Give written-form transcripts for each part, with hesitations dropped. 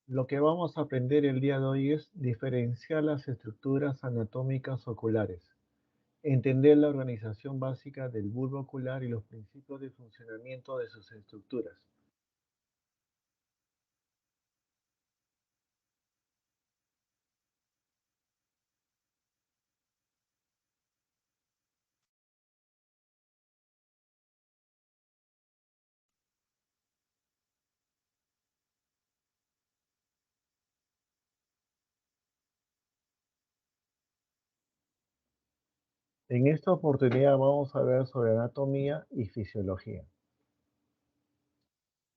Lo que vamos a aprender el día de hoy es diferenciar las estructuras anatómicas oculares, entender la organización básica del bulbo ocular y los principios de funcionamiento de sus estructuras. En esta oportunidad vamos a ver sobre anatomía y fisiología.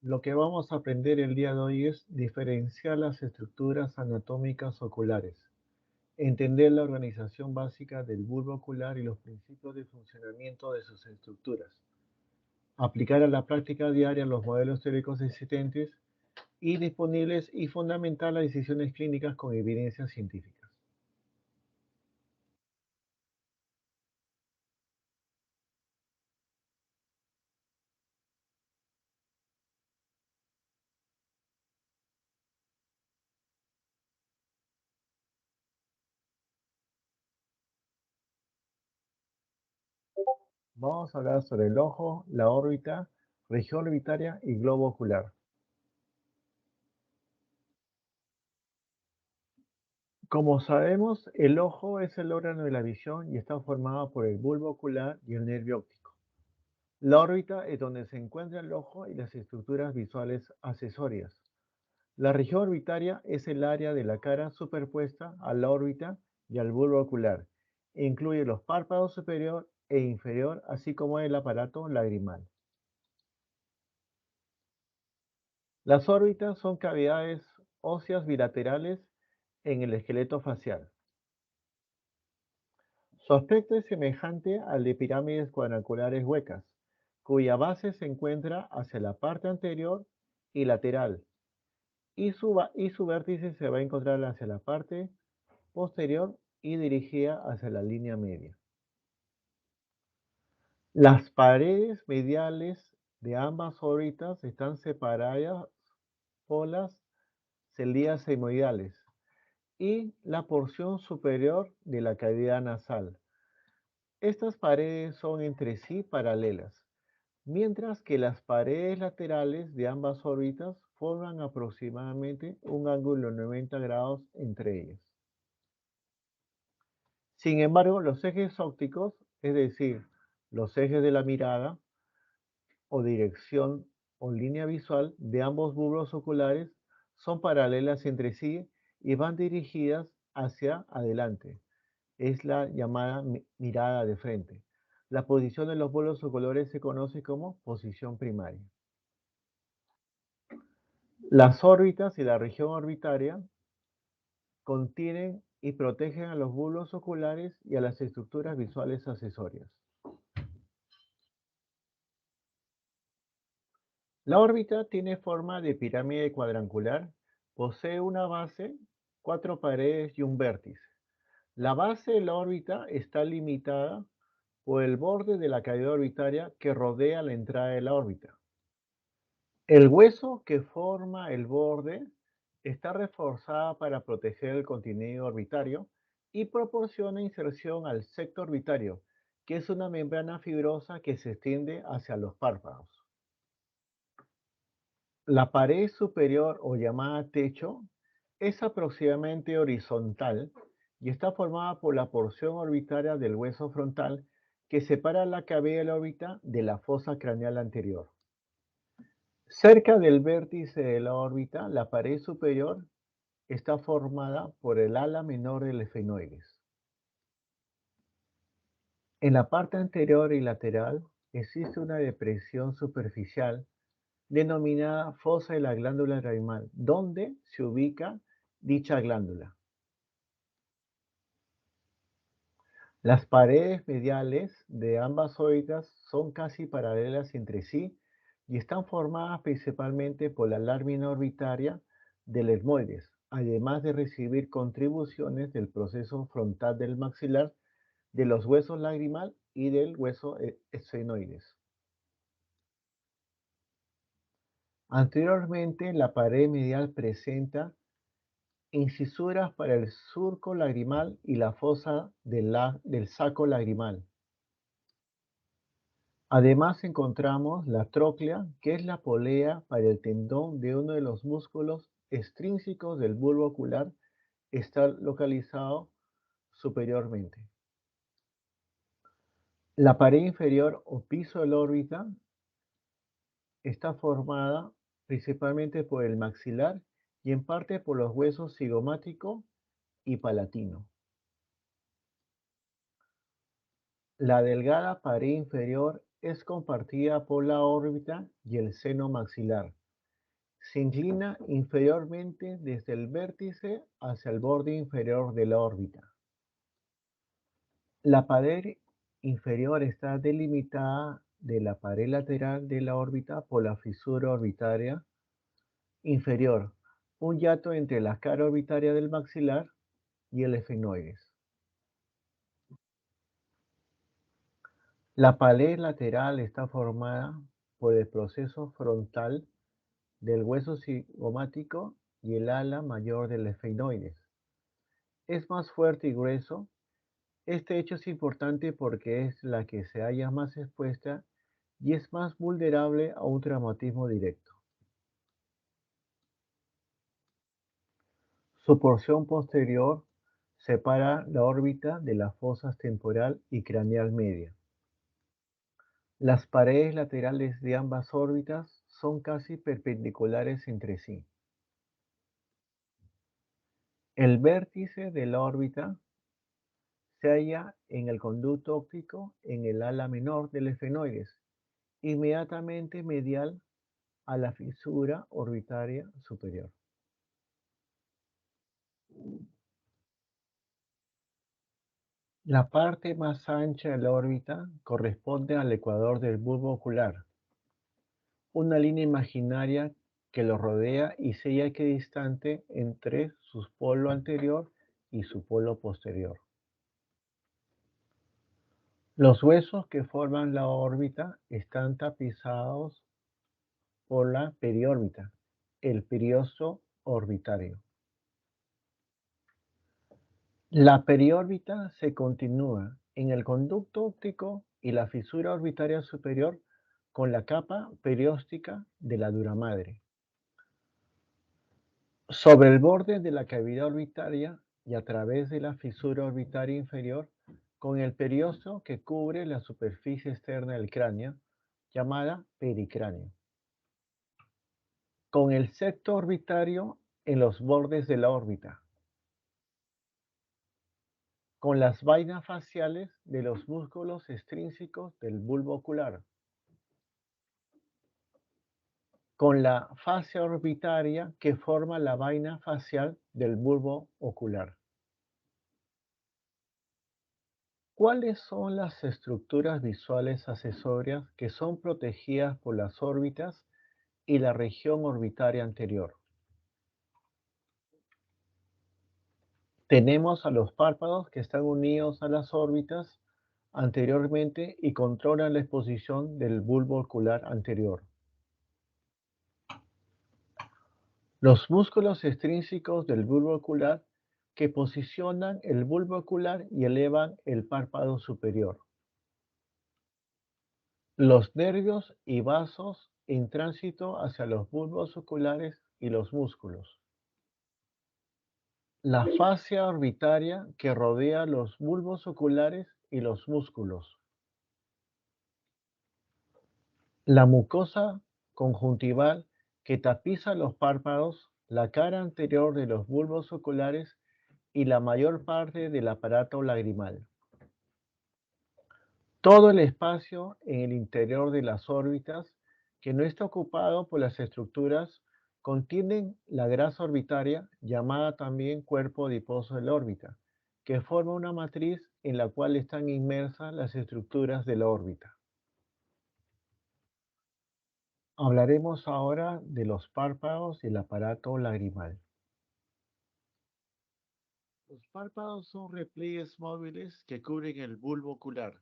Lo que vamos a aprender el día de hoy es diferenciar las estructuras anatómicas oculares, entender la organización básica del bulbo ocular y los principios de funcionamiento de sus estructuras, aplicar a la práctica diaria los modelos teóricos existentes y disponibles y fundamentar las decisiones clínicas con evidencias científicas. Vamos a hablar sobre el ojo, la órbita, región orbitaria y globo ocular. Como sabemos, el ojo es el órgano de la visión y está formado por el bulbo ocular y el nervio óptico. La órbita es donde se encuentra el ojo y las estructuras visuales accesorias. La región orbitaria es el área de la cara superpuesta a la órbita y al bulbo ocular. Incluye los párpados superior e inferior, así como el aparato lagrimal. Las órbitas son cavidades óseas bilaterales en el esqueleto facial. Su aspecto es semejante al de pirámides cuadrangulares huecas, cuya base se encuentra hacia la parte anterior y lateral, y su vértice se va a encontrar hacia la parte posterior y dirigida hacia la línea media. Las paredes mediales de ambas órbitas están separadas por las células semoidales y la porción superior de la cavidad nasal. Estas paredes son entre sí paralelas, mientras que las paredes laterales de ambas órbitas forman aproximadamente un ángulo de 90 grados entre ellas. Sin embargo, los ejes ópticos, es decir, los ejes de la mirada o dirección o línea visual de ambos bulbos oculares, son paralelas entre sí y van dirigidas hacia adelante. Es la llamada mirada de frente. La posición de los bulbos oculares se conoce como posición primaria. Las órbitas y la región orbitaria contienen y protegen a los bulbos oculares y a las estructuras visuales accesorias. La órbita tiene forma de pirámide cuadrangular, posee una base, cuatro paredes y un vértice. La base de la órbita está limitada por el borde de la cavidad orbitaria que rodea la entrada de la órbita. El hueso que forma el borde está reforzado para proteger el contenido orbitario y proporciona inserción al septo orbitario, que es una membrana fibrosa que se extiende hacia los párpados. La pared superior o llamada techo es aproximadamente horizontal y está formada por la porción orbitaria del hueso frontal que separa la cavidad de la órbita de la fosa craneal anterior. Cerca del vértice de la órbita, la pared superior está formada por el ala menor del esfenoides. En la parte anterior y lateral existe una depresión superficial denominada fosa de la glándula raimal, donde se ubica dicha glándula. Las paredes mediales de ambas órbitas son casi paralelas entre sí y están formadas principalmente por la lámina orbitaria del etmoides, además de recibir contribuciones del proceso frontal del maxilar, de los huesos lagrimal y del hueso esfenoides. Anteriormente, la pared medial presenta incisuras para el surco lagrimal y la fosa del saco lagrimal. Además encontramos la tróclea, que es la polea para el tendón de uno de los músculos extrínsecos del bulbo ocular, está localizado superiormente. La pared inferior o piso de la órbita está formada principalmente por el maxilar y en parte por los huesos cigomático y palatino. La delgada pared inferior es compartida por la órbita y el seno maxilar. Se inclina inferiormente desde el vértice hacia el borde inferior de la órbita. La pared inferior está delimitada de la pared lateral de la órbita por la fisura orbitaria inferior, un hiato entre la cara orbitaria del maxilar y el efenoides. La pared lateral está formada por el proceso frontal del hueso cigomático y el ala mayor del efenoides. Es más fuerte y grueso. Este hecho es importante porque es la que se halla más expuesta y es más vulnerable a un traumatismo directo. Su porción posterior separa la órbita de las fosas temporal y craneal media. Las paredes laterales de ambas órbitas son casi perpendiculares entre sí. El vértice de la órbita se halla en el conducto óptico en el ala menor del efenoides, inmediatamente medial a la fisura orbitaria superior. La parte más ancha de la órbita corresponde al ecuador del bulbo ocular, una línea imaginaria que lo rodea y sella equidistante entre su polo anterior y su polo posterior. Los huesos que forman la órbita están tapizados por la periórbita, el periosto orbitario. La periórbita se continúa en el conducto óptico y la fisura orbitaria superior con la capa perióstica de la duramadre. Sobre el borde de la cavidad orbitaria y a través de la fisura orbitaria inferior con el periosto que cubre la superficie externa del cráneo, llamada pericráneo. Con el septo orbitario en los bordes de la órbita. Con las vainas faciales de los músculos extrínsecos del bulbo ocular. Con la fascia orbitaria que forma la vaina facial del bulbo ocular. ¿Cuáles son las estructuras visuales accesorias que son protegidas por las órbitas y la región orbitaria anterior? Tenemos a los párpados que están unidos a las órbitas anteriormente y controlan la exposición del bulbo ocular anterior. Los músculos extrínsecos del bulbo ocular que posicionan el bulbo ocular y elevan el párpado superior. Los nervios y vasos en tránsito hacia los bulbos oculares y los músculos. La fascia orbitaria que rodea los bulbos oculares y los músculos. La mucosa conjuntival que tapiza los párpados, la cara anterior de los bulbos oculares y la mayor parte del aparato lagrimal. Todo el espacio en el interior de las órbitas que no está ocupado por las estructuras contienen la grasa orbitaria, llamada también cuerpo adiposo de la órbita, que forma una matriz en la cual están inmersas las estructuras de la órbita. Hablaremos ahora de los párpados y el aparato lagrimal. Los párpados son repliegues móviles que cubren el bulbo ocular.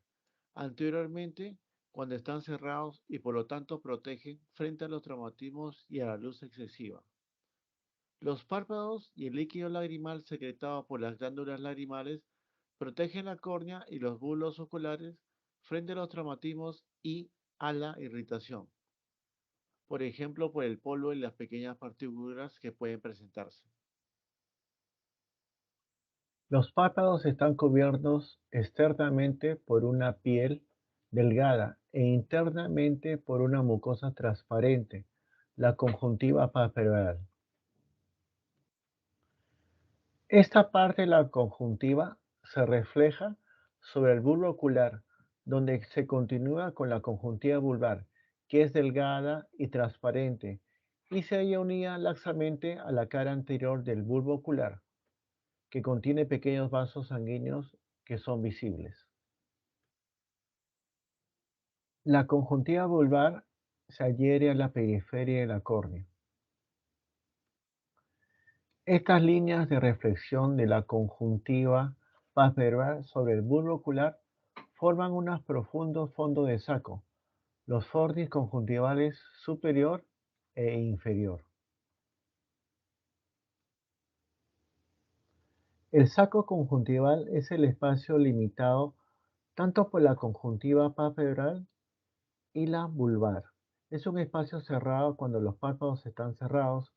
Anteriormente cuando están cerrados y por lo tanto protegen frente a los traumatismos y a la luz excesiva. Los párpados y el líquido lagrimal secretado por las glándulas lagrimales protegen la córnea y los bulbos oculares frente a los traumatismos y a la irritación, por ejemplo, por el polvo y las pequeñas partículas que pueden presentarse. Los párpados están cubiertos externamente por una piel delgada e internamente por una mucosa transparente, la conjuntiva palpebral. Esta parte de la conjuntiva se refleja sobre el bulbo ocular, donde se continúa con la conjuntiva vulvar, que es delgada y transparente, y se halla unida laxamente a la cara anterior del bulbo ocular, que contiene pequeños vasos sanguíneos que son visibles. La conjuntiva vulvar se adhiere a la periferia de la córnea. Estas líneas de reflexión de la conjuntiva palpebral sobre el bulbo ocular forman unos profundos fondos de saco, los fornis conjuntivales superior e inferior. El saco conjuntival es el espacio limitado tanto por la conjuntiva palpebral y la vulvar. Es un espacio cerrado cuando los párpados están cerrados,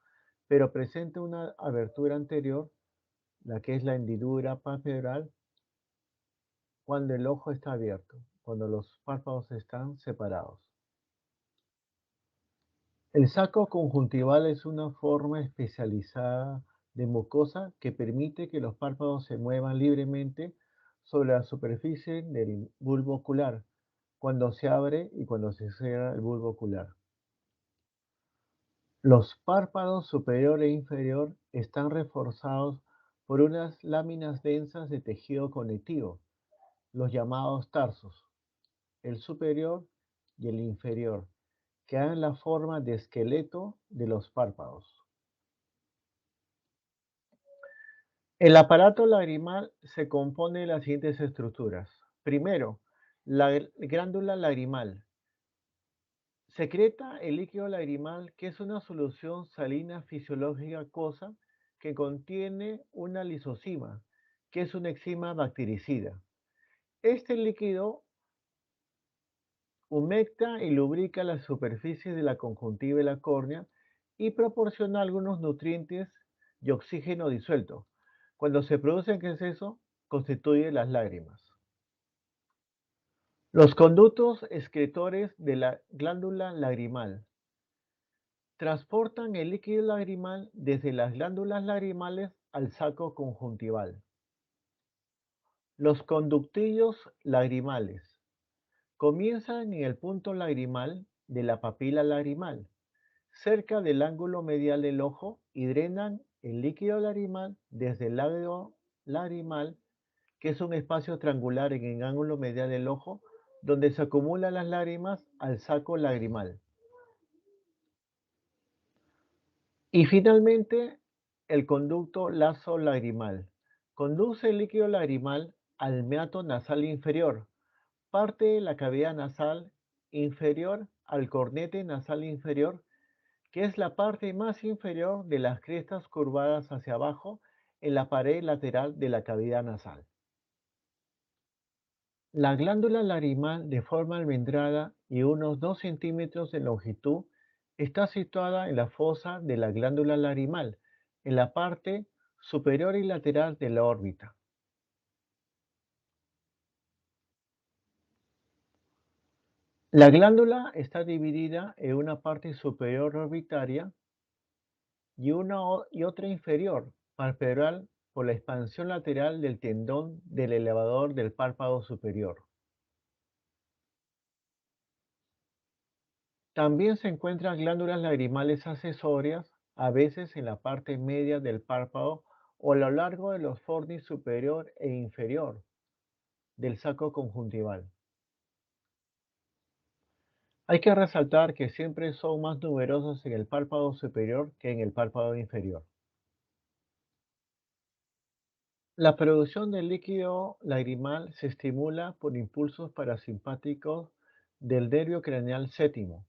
pero presenta una abertura anterior, la que es la hendidura palpebral, cuando el ojo está abierto, cuando los párpados están separados. El saco conjuntival es una forma especializada de mucosa que permite que los párpados se muevan libremente sobre la superficie del bulbo ocular, cuando se abre y cuando se cierra el bulbo ocular. Los párpados superior e inferior están reforzados por unas láminas densas de tejido conectivo, los llamados tarsos, el superior y el inferior, que dan la forma de esqueleto de los párpados. El aparato lagrimal se compone de las siguientes estructuras. Primero, la glándula lagrimal. Secreta el líquido lagrimal, que es una solución salina fisiológica acuosa que contiene una lisozima, que es una enzima bactericida. Este líquido humecta y lubrica las superficies de la conjuntiva y la córnea y proporciona algunos nutrientes y oxígeno disuelto. Cuando se produce en exceso, constituye las lágrimas. Los conductos excretores de la glándula lagrimal transportan el líquido lagrimal desde las glándulas lagrimales al saco conjuntival. Los conductillos lagrimales comienzan en el punto lagrimal de la papila lagrimal, cerca del ángulo medial del ojo, y drenan el líquido lagrimal desde el lado lagrimal, que es un espacio triangular en el ángulo medial del ojo, donde se acumulan las lágrimas, al saco lagrimal. Y finalmente, el conducto lazo lagrimal conduce el líquido lagrimal al meato nasal inferior, parte de la cavidad nasal inferior al cornete nasal inferior, que es la parte más inferior de las crestas curvadas hacia abajo en la pared lateral de la cavidad nasal. La glándula lagrimal de forma almendrada y unos 2 centímetros de longitud está situada en la fosa de la glándula lagrimal, en la parte superior y lateral de la órbita. La glándula está dividida en una parte superior orbitaria y otra inferior, palpebral, por la expansión lateral del tendón del elevador del párpado superior. También se encuentran glándulas lagrimales accesorias, a veces en la parte media del párpado o a lo largo de los fornis superior e inferior del saco conjuntival. Hay que resaltar que siempre son más numerosos en el párpado superior que en el párpado inferior. La producción de líquido lagrimal se estimula por impulsos parasimpáticos del nervio craneal séptimo.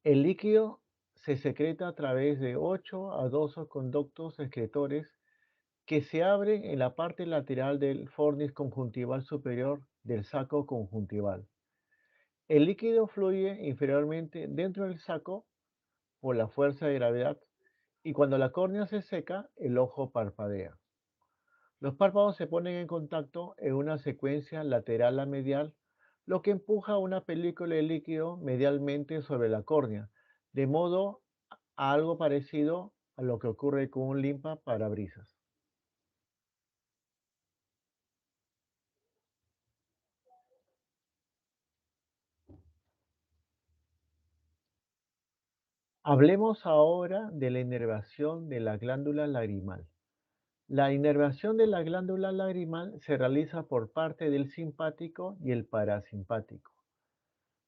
El líquido se secreta a través de 8 a 12 conductos excretores que se abren en la parte lateral del fornis conjuntival superior del saco conjuntival. El líquido fluye inferiormente dentro del saco por la fuerza de gravedad y cuando la córnea se seca, el ojo parpadea. Los párpados se ponen en contacto en una secuencia lateral a medial, lo que empuja una película de líquido medialmente sobre la córnea, de modo a algo parecido a lo que ocurre con un limpa parabrisas. Hablemos ahora de la inervación de la glándula lagrimal. La inervación de la glándula lagrimal se realiza por parte del simpático y el parasimpático.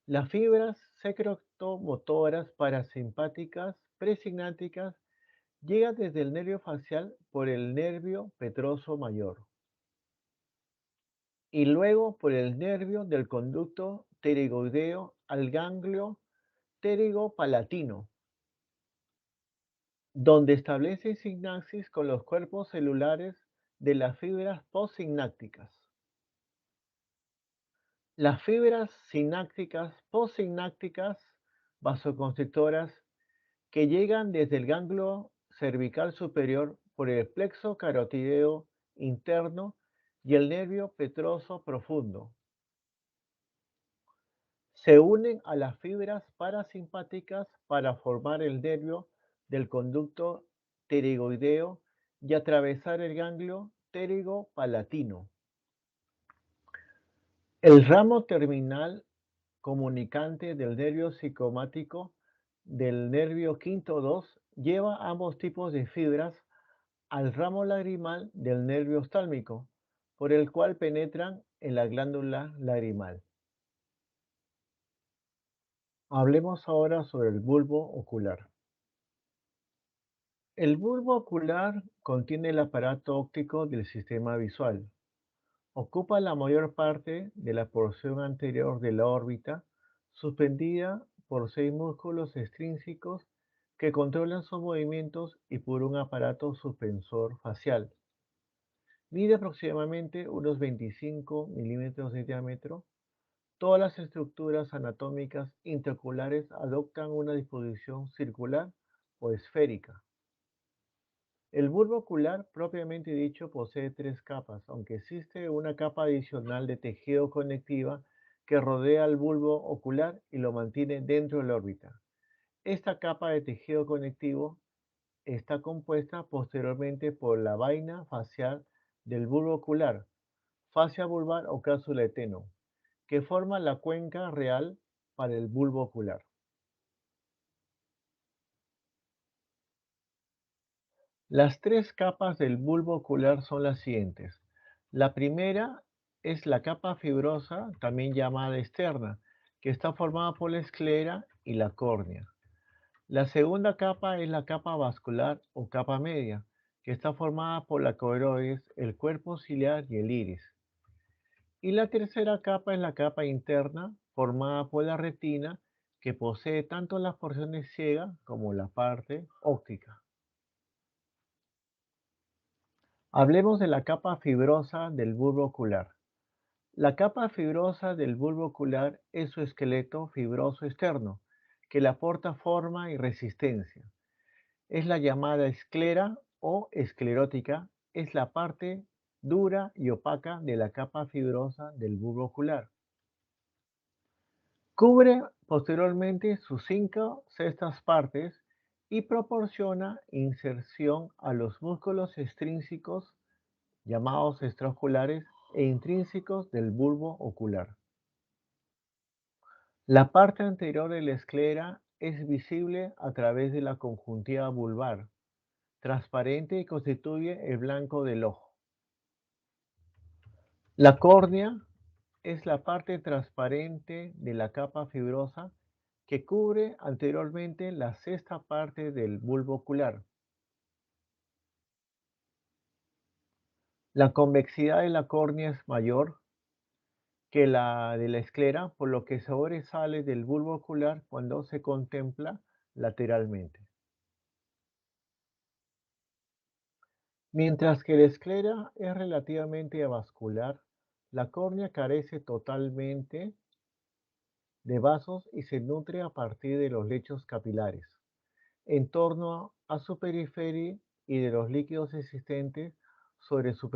Las fibras secretomotoras parasimpáticas presignáticas llegan desde el nervio facial por el nervio petroso mayor y luego por el nervio del conducto pterigoideo al ganglio pterigopalatino, donde establece sinapsis con los cuerpos celulares de las fibras postsinápticas. Las fibras sinápticas postsinápticas vasoconstrictoras que llegan desde el ganglio cervical superior por el plexo carotideo interno y el nervio petroso profundo. Se unen a las fibras parasimpáticas para formar el nervio del conducto pterigoideo y atravesar el ganglio pterigopalatino. El ramo terminal comunicante del nervio psicomático del nervio quinto 2 lleva ambos tipos de fibras al ramo lagrimal del nervio oftálmico, por el cual penetran en la glándula lagrimal. Hablemos ahora sobre el bulbo ocular. El bulbo ocular contiene el aparato óptico del sistema visual. Ocupa la mayor parte de la porción anterior de la órbita, suspendida por 6 músculos extrínsecos que controlan sus movimientos y por un aparato suspensor facial. Mide aproximadamente unos 25 milímetros de diámetro. Todas las estructuras anatómicas interoculares adoptan una disposición circular o esférica. El bulbo ocular, propiamente dicho, posee 3 capas, aunque existe una capa adicional de tejido conectiva que rodea al bulbo ocular y lo mantiene dentro de la órbita. Esta capa de tejido conectivo está compuesta posteriormente por la vaina facial del bulbo ocular, fascia vulvar o cápsula de Teno, que forma la cuenca real para el bulbo ocular. Las 3 capas del bulbo ocular son las siguientes. La primera es la capa fibrosa, también llamada externa, que está formada por la esclera y la córnea. La segunda capa es la capa vascular o capa media, que está formada por la coroides, el cuerpo ciliar y el iris. Y la tercera capa es la capa interna, formada por la retina, que posee tanto las porciones ciegas como la parte óptica. Hablemos de la capa fibrosa del bulbo ocular. La capa fibrosa del bulbo ocular es su esqueleto fibroso externo, que le aporta forma y resistencia. Es la llamada esclera o esclerótica, es la parte dura y opaca de la capa fibrosa del bulbo ocular. Cubre posteriormente sus 5 sextas partes y proporciona inserción a los músculos extrínsecos llamados extraoculares e intrínsecos del bulbo ocular. La parte anterior de la esclera es visible a través de la conjuntiva vulvar, transparente y constituye el blanco del ojo. La córnea es la parte transparente de la capa fibrosa que cubre anteriormente la sexta parte del bulbo ocular. La convexidad de la córnea es mayor que la de la esclera, por lo que sobresale del bulbo ocular cuando se contempla lateralmente. Mientras que la esclera es relativamente avascular, la córnea carece totalmente de vasos y se nutre a partir de los lechos capilares en torno a su periferia y de los líquidos existentes sobre su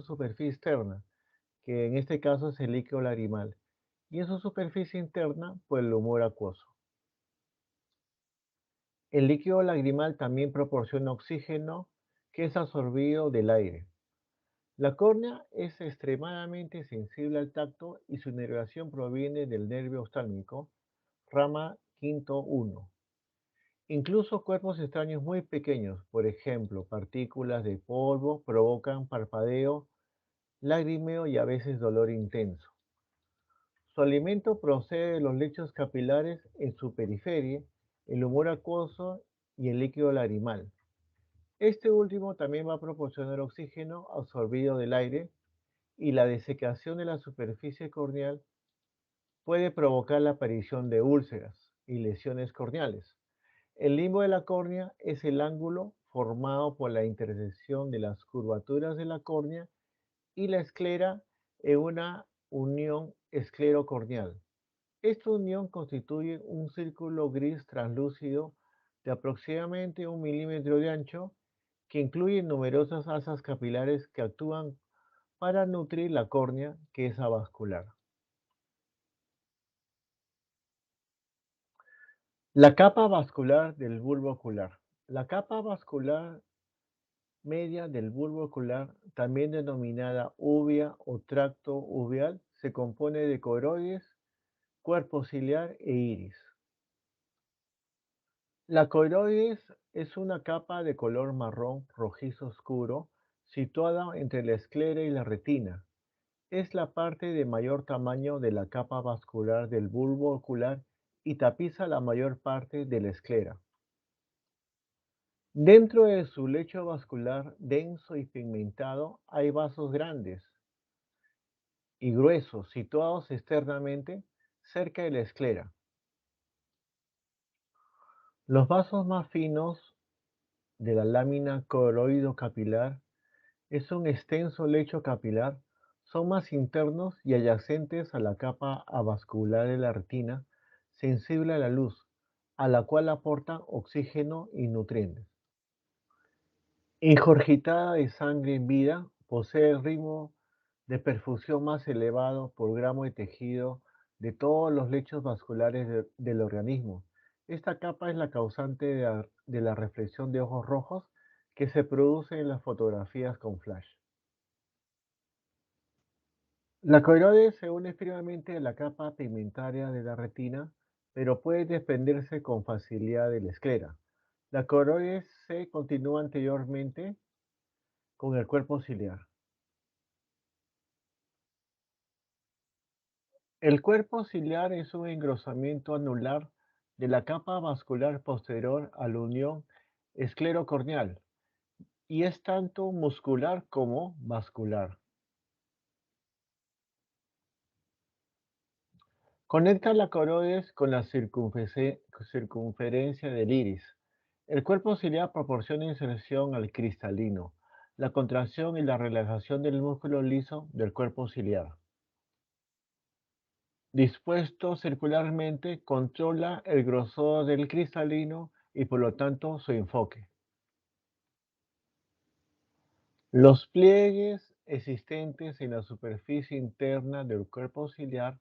superficie externa, que en este caso es el líquido lagrimal, y en su superficie interna, pues el humor acuoso. El líquido lagrimal también proporciona oxígeno que es absorbido del aire. La córnea es extremadamente sensible al tacto y su inervación proviene del nervio oftálmico, rama quinto 1. Incluso cuerpos extraños muy pequeños, por ejemplo, partículas de polvo, provocan parpadeo, lagrimeo y a veces dolor intenso. Su alimento procede de los lechos capilares en su periferia, el humor acuoso y el líquido lagrimal. Este último también va a proporcionar oxígeno absorbido del aire y la desecación de la superficie corneal puede provocar la aparición de úlceras y lesiones corneales. El limbo de la córnea es el ángulo formado por la intersección de las curvaturas de la córnea y la esclera en una unión esclerocorneal. Esta unión constituye un círculo gris translúcido de aproximadamente 1 milímetro de ancho que incluye numerosas asas capilares que actúan para nutrir la córnea, que es avascular. La capa vascular del bulbo ocular. La capa vascular media del bulbo ocular, también denominada uvea o tracto uveal, se compone de coroides, cuerpo ciliar e iris. La coroides es una capa de color marrón rojizo oscuro situada entre la esclera y la retina. Es la parte de mayor tamaño de la capa vascular del bulbo ocular y tapiza la mayor parte de la esclera. Dentro de su lecho vascular denso y pigmentado hay vasos grandes y gruesos situados externamente cerca de la esclera. Los vasos más finos de la lámina coroido-capilar es un extenso lecho capilar, son más internos y adyacentes a la capa avascular de la retina, sensible a la luz, a la cual aportan oxígeno y nutrientes. Ingurgitada de sangre en vida, posee el ritmo de perfusión más elevado por gramo de tejido de todos los lechos vasculares del organismo. Esta capa es la causante de la reflexión de ojos rojos que se produce en las fotografías con flash. La coroides se une firmemente a la capa pigmentaria de la retina, pero puede desprenderse con facilidad de la esclera. La coroides se continúa anteriormente con el cuerpo ciliar. El cuerpo ciliar es un engrosamiento anular de la capa vascular posterior a la unión esclerocorneal y es tanto muscular como vascular. Conecta la coroides con la circunferencia del iris. El cuerpo ciliar proporciona inserción al cristalino, la contracción y la relajación del músculo liso del cuerpo ciliar. Dispuesto circularmente, controla el grosor del cristalino y por lo tanto su enfoque. Los pliegues existentes en la superficie interna del cuerpo ciliar,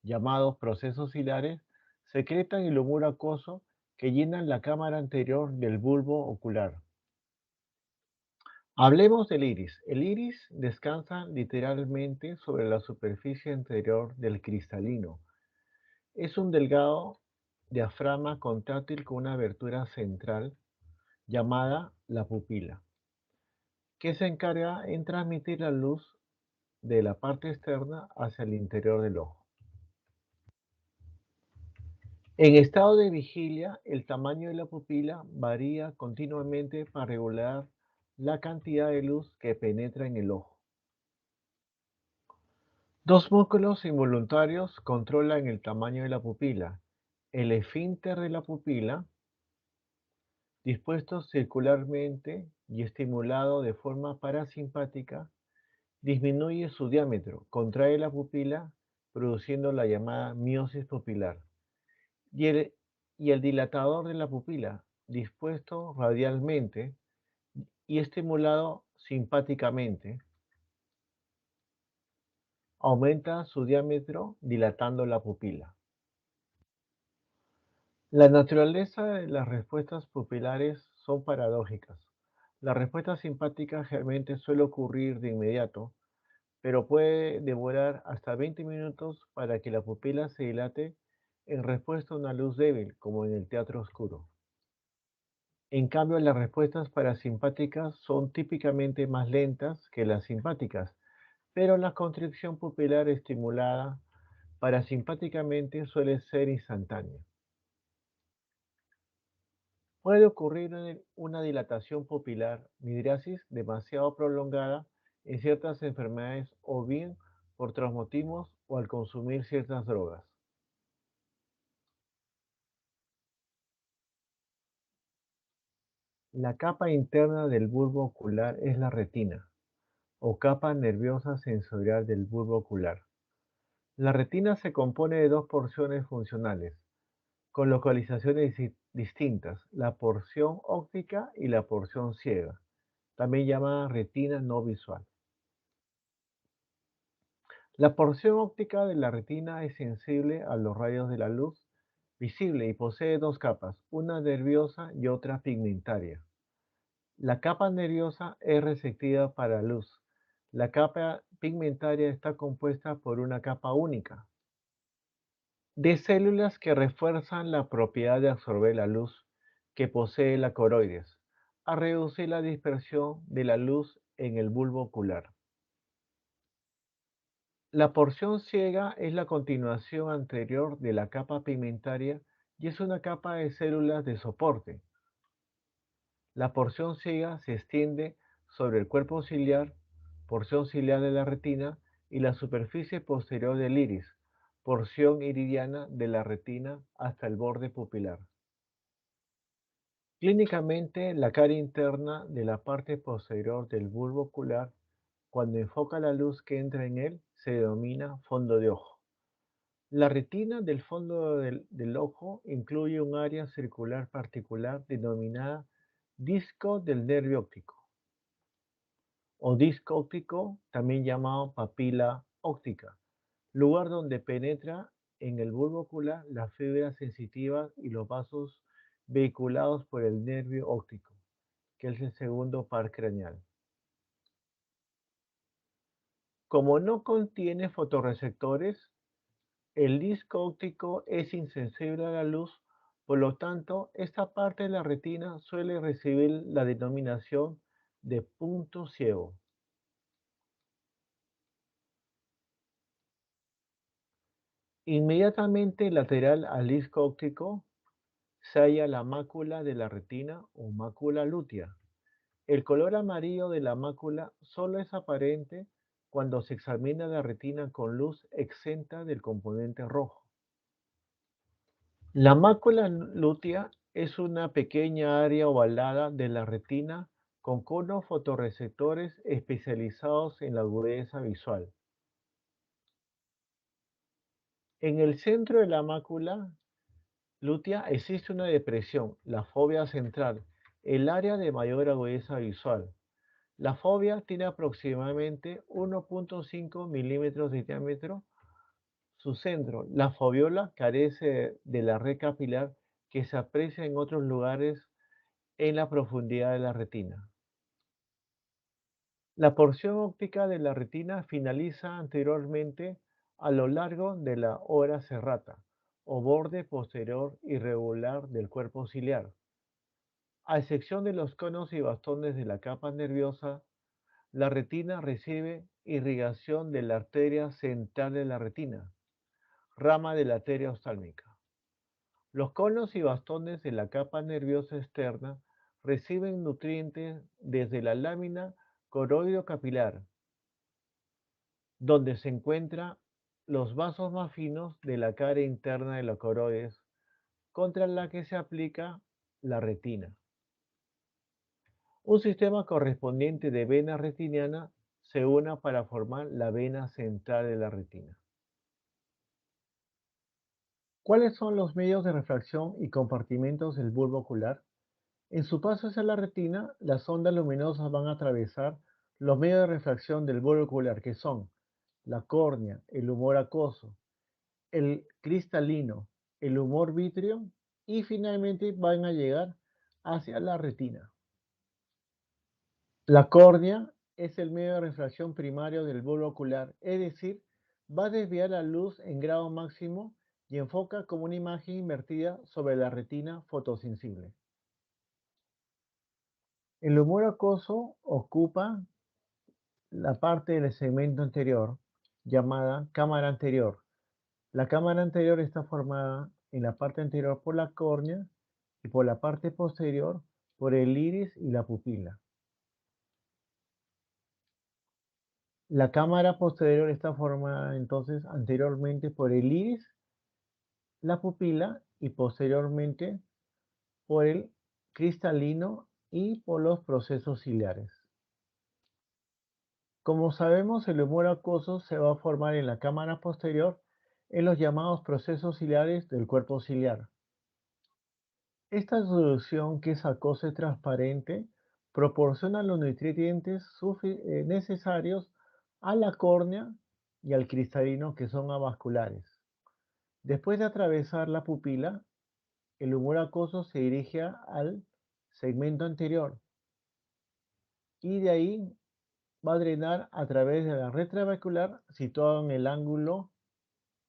llamados procesos ciliares, secretan el humor acuoso que llenan la cámara anterior del bulbo ocular. Hablemos del iris. El iris descansa literalmente sobre la superficie anterior del cristalino. Es un delgado diafragma contráctil con una abertura central llamada la pupila, que se encarga en transmitir la luz de la parte externa hacia el interior del ojo. En estado de vigilia, el tamaño de la pupila varía continuamente para regular la cantidad de luz que penetra en el ojo. Dos músculos involuntarios controlan el tamaño de la pupila. El esfínter de la pupila, dispuesto circularmente y estimulado de forma parasimpática, disminuye su diámetro, contrae la pupila, produciendo la llamada miosis pupilar. Y el dilatador de la pupila, dispuesto radialmente y estimulado simpáticamente, aumenta su diámetro dilatando la pupila. La naturaleza de las respuestas pupilares son paradójicas. La respuesta simpática generalmente suele ocurrir de inmediato, pero puede demorar hasta 20 minutos para que la pupila se dilate en respuesta a una luz débil, como en el teatro oscuro. En cambio, las respuestas parasimpáticas son típicamente más lentas que las simpáticas, pero la constricción pupilar estimulada parasimpáticamente suele ser instantánea. Puede ocurrir una dilatación pupilar, midriasis, demasiado prolongada en ciertas enfermedades o bien por traumatismos o al consumir ciertas drogas. La capa interna del bulbo ocular es la retina o capa nerviosa sensorial del bulbo ocular. La retina se compone de dos porciones funcionales, con localizaciones distintas, la porción óptica y la porción ciega, también llamada retina no visual. La porción óptica de la retina es sensible a los rayos de la luz visible y posee dos capas, una nerviosa y otra pigmentaria. La capa nerviosa es receptiva para la luz. La capa pigmentaria está compuesta por una capa única de células que refuerzan la propiedad de absorber la luz que posee la coroides, a reducir la dispersión de la luz en el bulbo ocular. La porción ciega es la continuación anterior de la capa pigmentaria y es una capa de células de soporte. La porción ciega se extiende sobre el cuerpo ciliar, porción ciliar de la retina y la superficie posterior del iris, porción iridiana de la retina hasta el borde pupilar. Clínicamente, la cara interna de la parte posterior del bulbo ocular, cuando enfoca la luz que entra en él, se denomina fondo de ojo. La retina del fondo del ojo incluye un área circular particular denominada disco del nervio óptico o disco óptico, también llamado papila óptica, lugar donde penetra en el bulbo ocular las fibras sensitivas y los vasos vehiculados por el nervio óptico, que es el segundo par craneal. Como no contiene fotorreceptores, el disco óptico es insensible a la luz, por lo tanto, esta parte de la retina suele recibir la denominación de punto ciego. Inmediatamente lateral al disco óptico se halla la mácula de la retina o mácula lútea. El color amarillo de la mácula solo es aparente cuando se examina la retina con luz exenta del componente rojo. La mácula lútea es una pequeña área ovalada de la retina con conos fotorreceptores especializados en la agudeza visual. En el centro de la mácula lútea existe una depresión, la fóvea central, el área de mayor agudeza visual. La fóvea tiene aproximadamente 1.5 milímetros de diámetro. Su centro, la foviola, carece de la red capilar que se aprecia en otros lugares en la profundidad de la retina. La porción óptica de la retina finaliza anteriormente a lo largo de la ora serrata o borde posterior irregular del cuerpo ciliar. A excepción de los conos y bastones de la capa nerviosa, la retina recibe irrigación de la arteria central de la retina, rama de la arteria oftálmica. Los conos y bastones de la capa nerviosa externa reciben nutrientes desde la lámina coroideo capilar, donde se encuentra los vasos más finos de la cara interna de la coroides contra la que se aplica la retina. Un sistema correspondiente de vena retiniana se une para formar la vena central de la retina. ¿Cuáles son los medios de refracción y compartimentos del bulbo ocular? En su paso hacia la retina, las ondas luminosas van a atravesar los medios de refracción del bulbo ocular, que son la córnea, el humor acuoso, el cristalino, el humor vítreo y finalmente van a llegar hacia la retina. La córnea es el medio de refracción primario del bulbo ocular, es decir, va a desviar la luz en grado máximo y enfoca como una imagen invertida sobre la retina fotosensible. El humor acuoso ocupa la parte del segmento anterior, llamada cámara anterior. La cámara anterior está formada en la parte anterior por la córnea y por la parte posterior por el iris y la pupila. La cámara posterior está formada entonces anteriormente por el iris, la pupila y posteriormente por el cristalino y por los procesos ciliares. Como sabemos, el humor acuoso se va a formar en la cámara posterior en los llamados procesos ciliares del cuerpo ciliar. Esta solución, que es acuosa y transparente, proporciona los nutrientes necesarios a la córnea y al cristalino, que son avasculares. Después de atravesar la pupila, el humor acuoso se dirige al segmento anterior y de ahí va a drenar a través de la red trabecular situada en el ángulo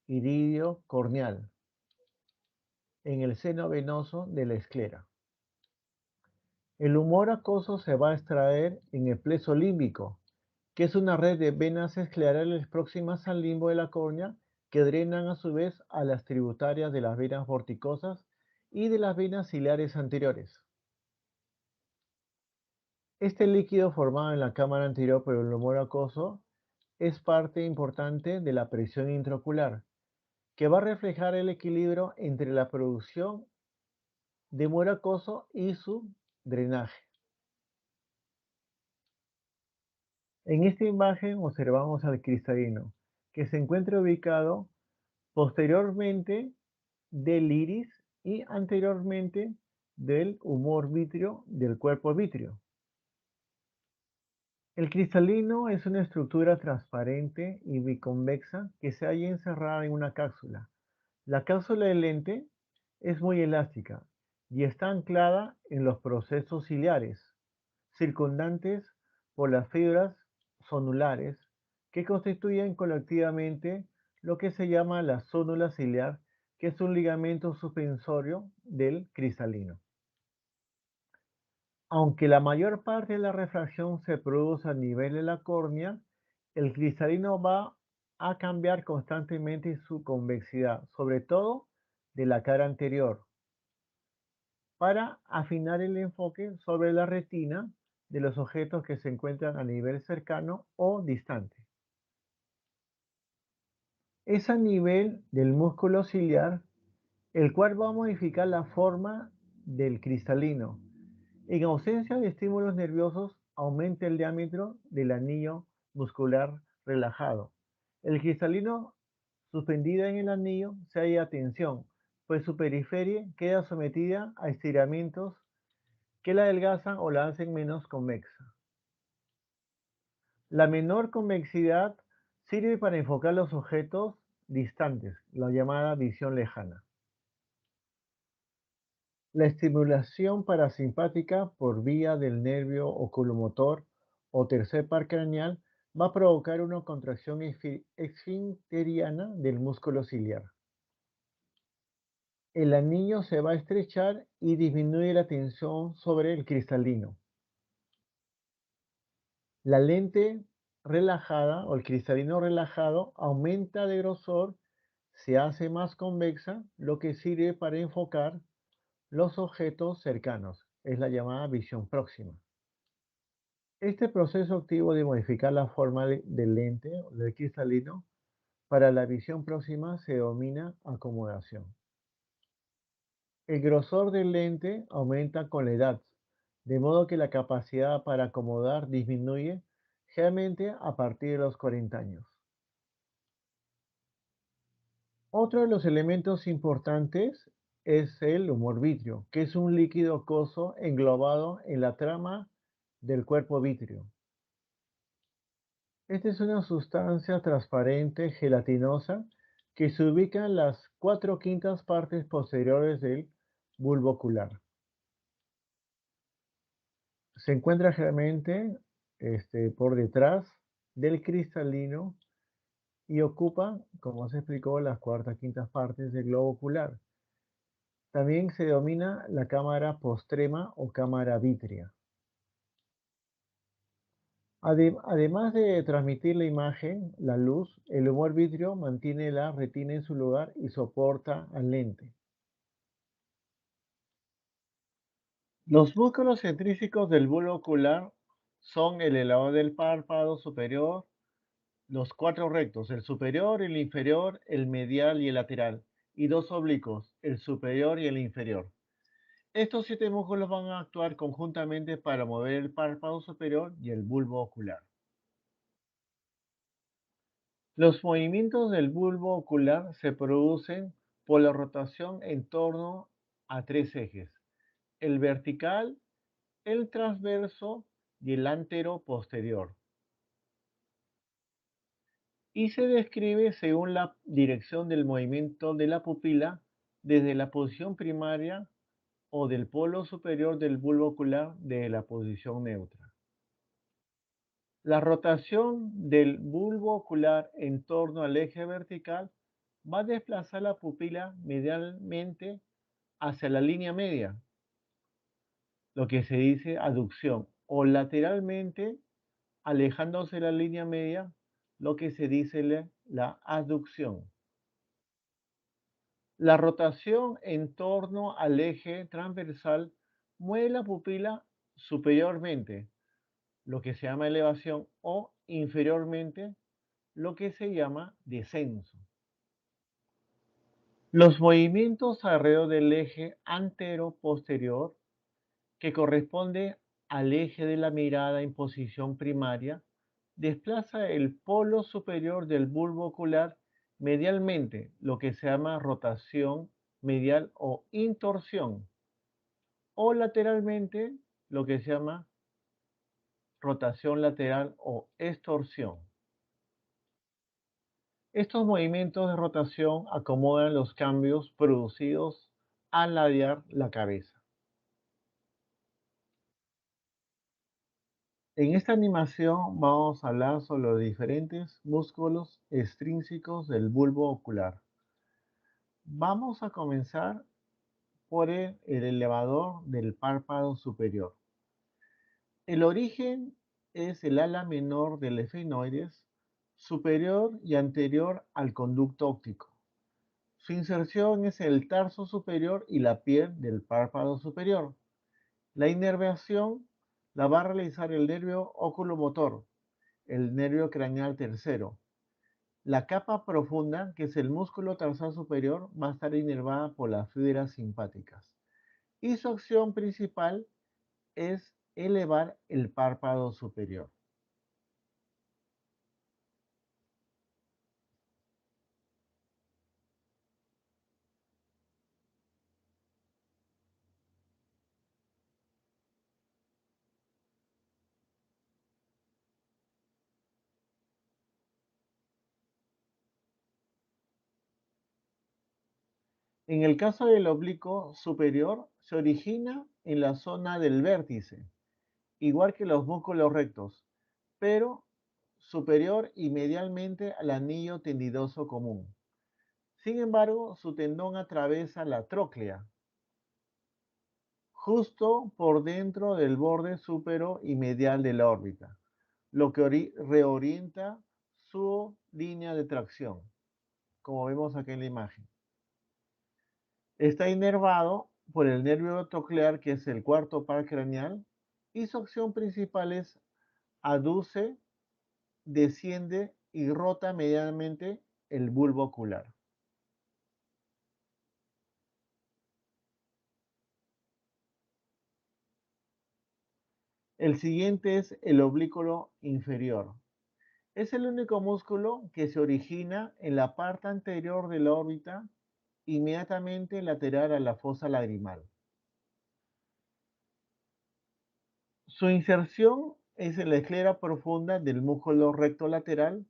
iridio corneal, en el seno venoso de la esclera. El humor acuoso se va a extraer en el plexo límbico, que es una red de venas esclerales próximas al limbo de la córnea que drenan a su vez a las tributarias de las venas vorticosas y de las venas ciliares anteriores. Este líquido formado en la cámara anterior por el humor acuoso es parte importante de la presión intraocular, que va a reflejar el equilibrio entre la producción de humor acuoso y su drenaje. En esta imagen observamos al cristalino, que se encuentra ubicado posteriormente del iris y anteriormente del humor vítreo del cuerpo vítreo. El cristalino es una estructura transparente y biconvexa que se halla encerrada en una cápsula. La cápsula del lente es muy elástica y está anclada en los procesos ciliares, circundantes por las fibras zonulares que constituyen colectivamente lo que se llama la zónula ciliar, que es un ligamento suspensorio del cristalino. Aunque la mayor parte de la refracción se produce a nivel de la córnea, el cristalino va a cambiar constantemente su convexidad, sobre todo de la cara anterior, para afinar el enfoque sobre la retina de los objetos que se encuentran a nivel cercano o distante. Es a nivel del músculo ciliar el cual va a modificar la forma del cristalino. En ausencia de estímulos nerviosos, aumenta el diámetro del anillo muscular relajado. El cristalino suspendido en el anillo se halla a tensión, pues su periferia queda sometida a estiramientos que la adelgazan o la hacen menos convexa. La menor convexidad sirve para enfocar los objetos distantes, la llamada visión lejana. La estimulación parasimpática por vía del nervio oculomotor o tercer par craneal va a provocar una contracción esfinteriana del músculo ciliar. El anillo se va a estrechar y disminuye la tensión sobre el cristalino. La lente relajada o el cristalino relajado aumenta de grosor, se hace más convexa, lo que sirve para enfocar los objetos cercanos. Es la llamada visión próxima. Este proceso activo de modificar la forma del lente o del cristalino Para la visión próxima se denomina acomodación. El grosor del lente aumenta con la edad, de modo que la capacidad para acomodar disminuye generalmente a partir de los 40 años. Otro de los elementos importantes es el humor vítreo, que es un líquido acuoso englobado en la trama del cuerpo vítreo. Esta es una sustancia transparente gelatinosa que se ubica en las 4/5 partes posteriores del bulbo ocular. Se encuentra generalmente por detrás del cristalino y ocupa, como se explicó, las 4/5 partes del globo ocular. También se denomina la cámara postrema o cámara vítrea. Además de transmitir la imagen, la luz, el humor vítreo mantiene la retina en su lugar y soporta al lente. Los músculos centríficos del bulbo ocular son el elevador del párpado superior, los cuatro rectos, el superior, el inferior, el medial y el lateral, y dos oblicuos, el superior y el inferior. Estos siete músculos van a actuar conjuntamente para mover el párpado superior y el bulbo ocular. Los movimientos del bulbo ocular se producen por la rotación en torno a tres ejes: el vertical, el transverso y el antero-posterior, y se describe según la dirección del movimiento de la pupila desde la posición primaria o del polo superior del bulbo ocular desde la posición neutra. La rotación del bulbo ocular en torno al eje vertical va a desplazar la pupila medialmente hacia la línea media, lo que se dice aducción, o lateralmente alejándose de la línea media, lo que se dice la aducción. La rotación en torno al eje transversal mueve la pupila superiormente, lo que se llama elevación, o inferiormente, lo que se llama descenso. Los movimientos alrededor del eje antero-posterior, que corresponde al eje de la mirada en posición primaria, desplaza el polo superior del bulbo ocular medialmente, lo que se llama rotación medial o intorsión, o lateralmente, lo que se llama rotación lateral o extorsión. Estos movimientos de rotación acomodan los cambios producidos al ladear la cabeza. En esta animación vamos a hablar sobre los diferentes músculos extrínsecos del bulbo ocular. Vamos a comenzar por el elevador del párpado superior. El origen es el ala menor del efenoides, superior y anterior al conducto óptico. Su inserción es el tarso superior y la piel del párpado superior. La inervación la va a realizar el nervio oculomotor, el nervio craneal tercero. La capa profunda, que es el músculo tarsal superior, va a estar inervada por las fibras simpáticas. Y su acción principal es elevar el párpado superior. En el caso del oblicuo superior, se origina en la zona del vértice, igual que los músculos rectos, pero superior y medialmente al anillo tendidoso común. Sin embargo, su tendón atraviesa la tróclea, justo por dentro del borde súpero y medial de la órbita, lo que reorienta su línea de tracción, como vemos aquí en la imagen. Está inervado por el nervio troclear, que es el cuarto par craneal, y su acción principal es aduce, desciende y rota medianamente el bulbo ocular. El siguiente es el oblículo inferior. Es el único músculo que se origina en la parte anterior de la órbita, inmediatamente lateral a la fosa lagrimal. Su inserción es en la esclera profunda del músculo recto lateral,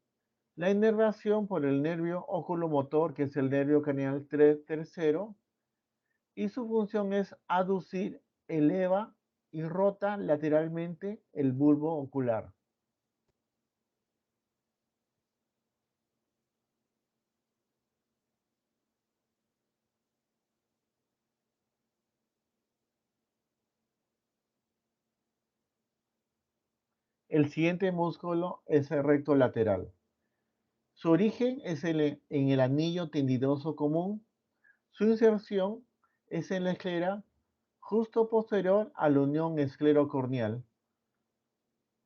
la inervación por el nervio oculomotor, que es el nervio craneal tercero, y su función es aducir, eleva y rota lateralmente el bulbo ocular. El siguiente músculo es el recto lateral. Su origen es en el anillo tendidoso común. Su inserción es en la esclera justo posterior a la unión esclerocorneal.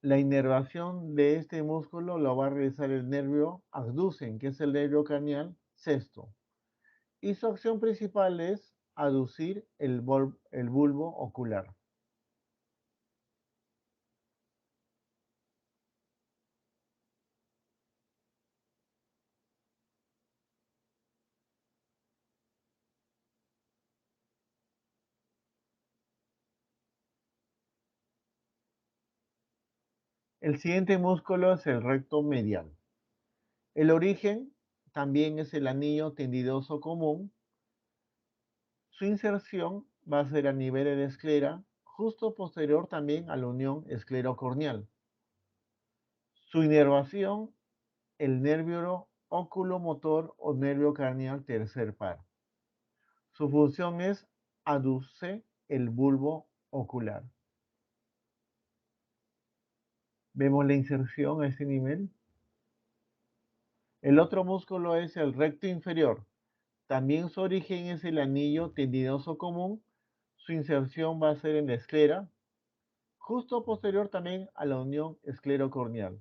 La inervación de este músculo lo va a realizar el nervio abducen, que es el nervio craneal sexto. Y su acción principal es aducir el bulbo ocular. El siguiente músculo es el recto medial. El origen también es el anillo tendidoso común. Su inserción va a ser a nivel de la esclera, justo posterior también a la unión esclerocorneal. Su inervación, el nervio oculomotor o nervio craneal tercer par. Su función es aduce el bulbo ocular. Vemos la inserción a este nivel. El otro músculo es el recto inferior. También su origen es el anillo tendinoso común. Su inserción va a ser en la esclera, justo posterior también a la unión esclerocorneal.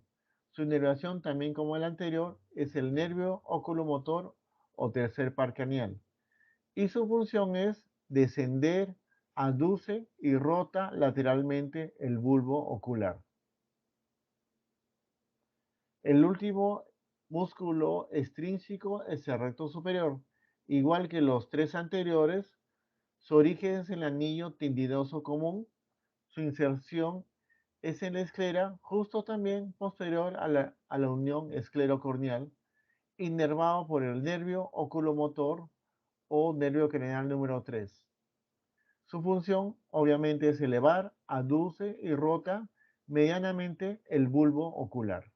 Su inervación, también como el anterior, es el nervio oculomotor o tercer par craneal. Y su función es descender, aduce y rota lateralmente el bulbo ocular. El último músculo extrínseco es el recto superior. Igual que los tres anteriores, su origen es en el anillo tendinoso común. Su inserción es en la esclera, justo también posterior a la unión esclerocorneal, inervado por el nervio oculomotor o nervio craneal número 3. Su función, obviamente, es elevar, aduce y rota medianamente el bulbo ocular.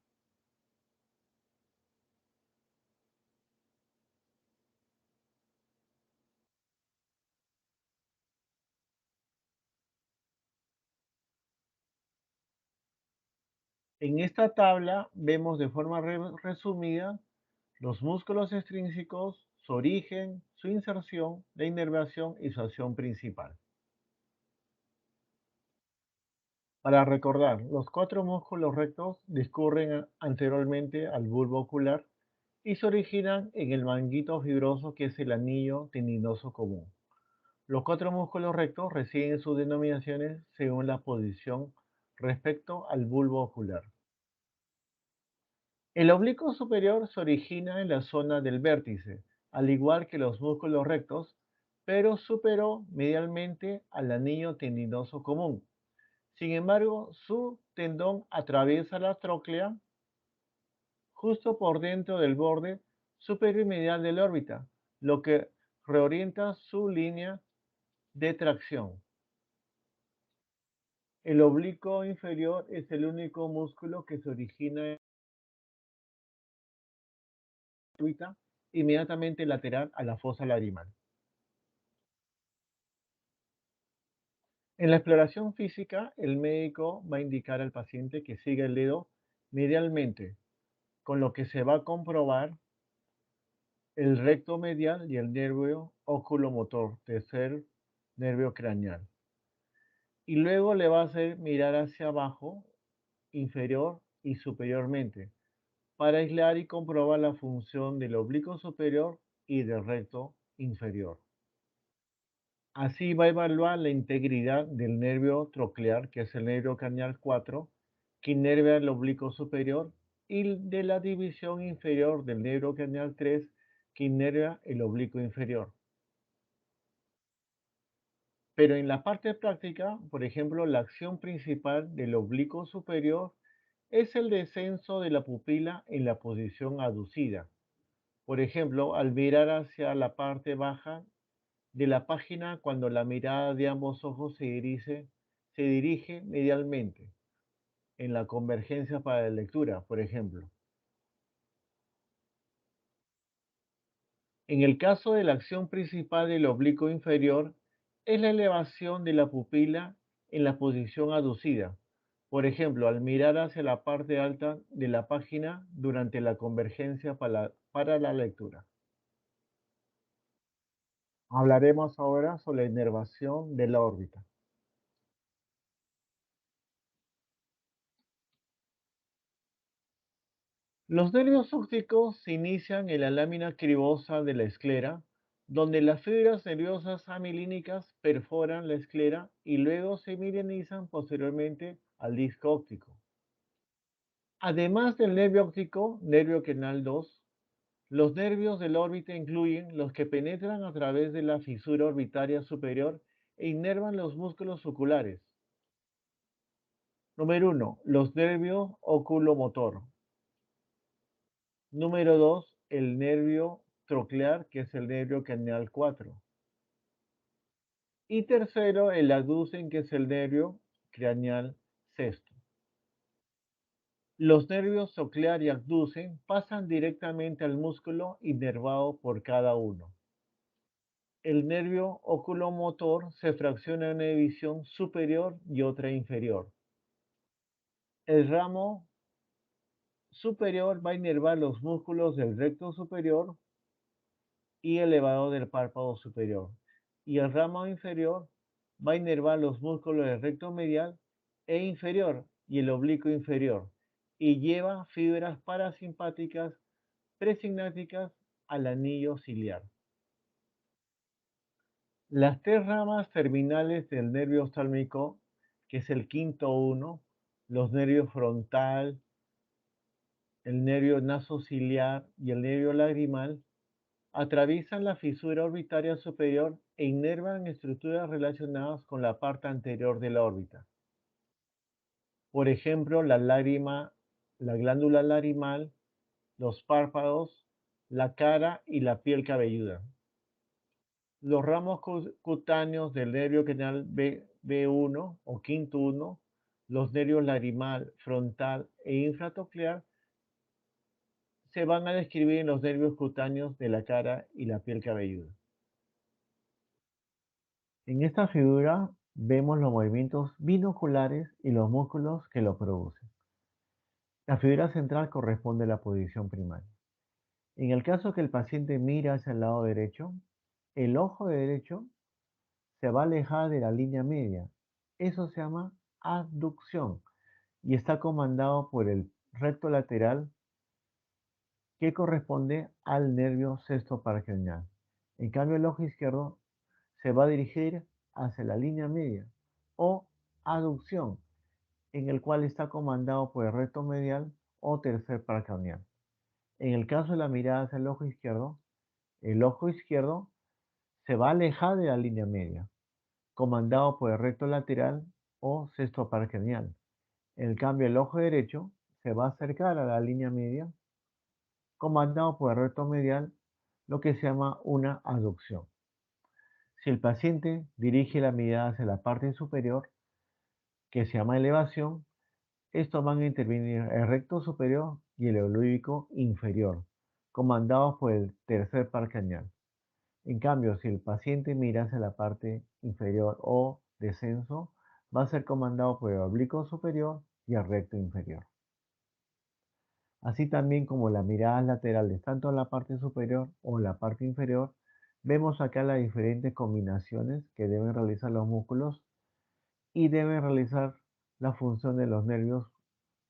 En esta tabla vemos de forma resumida los músculos extrínsecos, su origen, su inserción, la inervación y su acción principal. Para recordar, los cuatro músculos rectos discurren anteriormente al bulbo ocular y se originan en el manguito fibroso, que es el anillo tendinoso común. Los cuatro músculos rectos reciben sus denominaciones según la posición respecto al bulbo ocular. El oblicuo superior se origina en la zona del vértice, al igual que los músculos rectos, pero superó medialmente al anillo tendinoso común. Sin embargo, su tendón atraviesa la tróclea justo por dentro del borde superior y medial de la órbita, lo que reorienta su línea de tracción. El oblicuo inferior es el único músculo que se origina en la órbita inmediatamente lateral a la fosa lagrimal. En la exploración física, el médico va a indicar al paciente que siga el dedo medialmente, con lo que se va a comprobar el recto medial y el nervio oculomotor, tercer nervio craneal. Y luego le va a hacer mirar hacia abajo, inferior y superiormente, para aislar y comprobar la función del oblicuo superior y del recto inferior. Así va a evaluar la integridad del nervio troclear, que es el nervio craneal 4, que inerva el oblicuo superior, y de la división inferior del nervio craneal 3, que inerva el oblicuo inferior. Pero en la parte práctica, por ejemplo, la acción principal del oblicuo superior es el descenso de la pupila en la posición aducida. Por ejemplo, al mirar hacia la parte baja de la página cuando la mirada de ambos ojos se dirige medialmente en la convergencia para la lectura, por ejemplo. En el caso de la acción principal del oblicuo inferior, es la elevación de la pupila en la posición aducida. Por ejemplo, al mirar hacia la parte alta de la página durante la convergencia para la lectura. Hablaremos ahora sobre la inervación de la órbita. Los nervios ópticos se inician en la lámina cribosa de la esclera, donde las fibras nerviosas amilínicas perforan la esclera y luego se milanizan posteriormente al disco óptico. Además del nervio óptico, nervio canal 2, los nervios de la órbita incluyen los que penetran a través de la fisura orbitaria superior e inervan los músculos oculares. Número uno, los nervios oculomotor. Número 2, el nervio troclear, que es el nervio craneal 4. Y tercero, el abducen, que es el nervio craneal sexto. Los nervios troclear y abducen pasan directamente al músculo inervado por cada uno. El nervio oculomotor se fracciona en una división superior y otra inferior. El ramo superior va a inervar los músculos del recto superior y elevado del párpado superior. Y el ramo inferior va a inervar los músculos del recto medial e inferior y el oblicuo inferior. Y lleva fibras parasimpáticas presignáticas al anillo ciliar. Las tres ramas terminales del nervio oftálmico, que es el quinto uno, los nervios frontal, el nervio nasociliar y el nervio lagrimal, atraviesan la fisura orbitaria superior e inervan estructuras relacionadas con la parte anterior de la órbita. Por ejemplo, la lágrima, la glándula lagrimal, los párpados, la cara y la piel cabelluda. Los ramos cutáneos del nervio craneal B1 o quinto 1, los nervios lagrimal, frontal e infracoclear se van a describir en los nervios cutáneos de la cara y la piel cabelluda. En esta figura vemos los movimientos binoculares y los músculos que lo producen. La figura central corresponde a la posición primaria. En el caso que el paciente mira hacia el lado derecho, el ojo derecho se va a alejar de la línea media. Eso se llama abducción y está comandado por el recto lateral que corresponde al nervio sexto paracraneal. En cambio, el ojo izquierdo se va a dirigir hacia la línea media o aducción, en el cual está comandado por el recto medial o tercer paracraneal. En el caso de la mirada hacia el ojo izquierdo se va a alejar de la línea media, comandado por el recto lateral o sexto paracraneal. En cambio, el ojo derecho se va a acercar a la línea media, comandado por el recto medial, lo que se llama una aducción. Si el paciente dirige la mirada hacia la parte superior, que se llama elevación, estos van a intervenir el recto superior y el oblicuo inferior, comandados por el tercer par craneal. En cambio, si el paciente mira hacia la parte inferior o descenso, va a ser comandado por el oblicuo superior y el recto inferior. Así también como las miradas laterales, tanto en la parte superior o en la parte inferior, vemos acá las diferentes combinaciones que deben realizar los músculos y deben realizar la función de los nervios